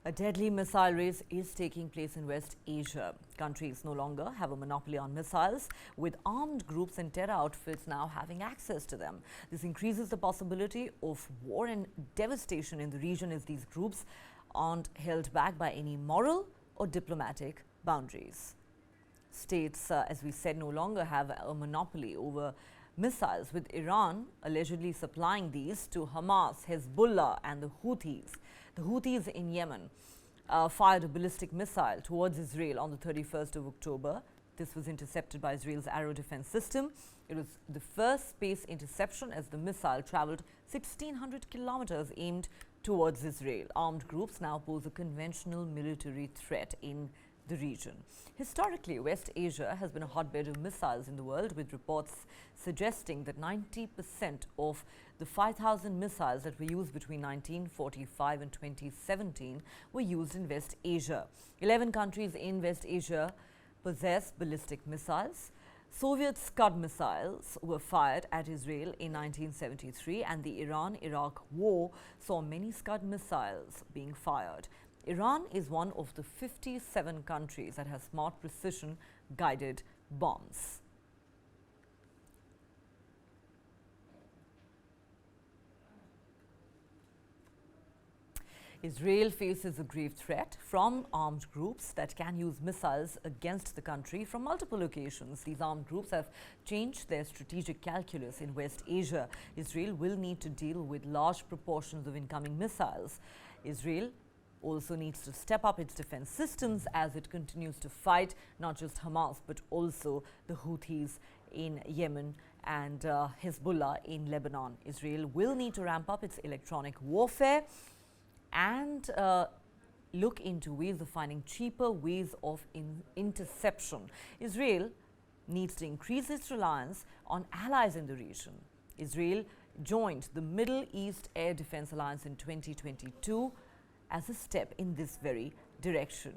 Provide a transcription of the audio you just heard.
A deadly missile race is taking place in West Asia. Countries no longer have a monopoly on missiles, with armed groups and terror outfits now having access to them. This increases the possibility of war and devastation in the region as these groups aren't held back by any moral or diplomatic boundaries. States, as we said, no longer have a monopoly over missiles, with Iran allegedly supplying these to Hamas, Hezbollah and the Houthis. The Houthis in Yemen fired a ballistic missile towards Israel on the 31st of October. This was intercepted by Israel's Arrow defense system. It was the first space interception as the missile traveled 1,600 kilometers aimed towards Israel. Armed groups now pose a conventional military threat in the region. Historically, West Asia has been a hotbed of missiles in the world, with reports suggesting that 90% of the 5,000 missiles that were used between 1945 and 2017 were used in West Asia. 11 countries in West Asia possess ballistic missiles. Soviet Scud missiles were fired at Israel in 1973, and the Iran-Iraq war saw many Scud missiles being fired. Iran is one of the 57 countries that has smart precision guided bombs. Israel faces a grave threat from armed groups that can use missiles against the country from multiple locations. These armed groups have changed their strategic calculus in West Asia. Israel will need to deal with large proportions of incoming missiles. Israel also needs to step up its defense systems as it continues to fight not just Hamas but also the Houthis in Yemen and Hezbollah in Lebanon. Israel will need to ramp up its electronic warfare and look into ways of finding cheaper ways of interception. Israel needs to increase its reliance on allies in the region. Israel joined the Middle East Air Defense Alliance in 2022 as a step in this very direction.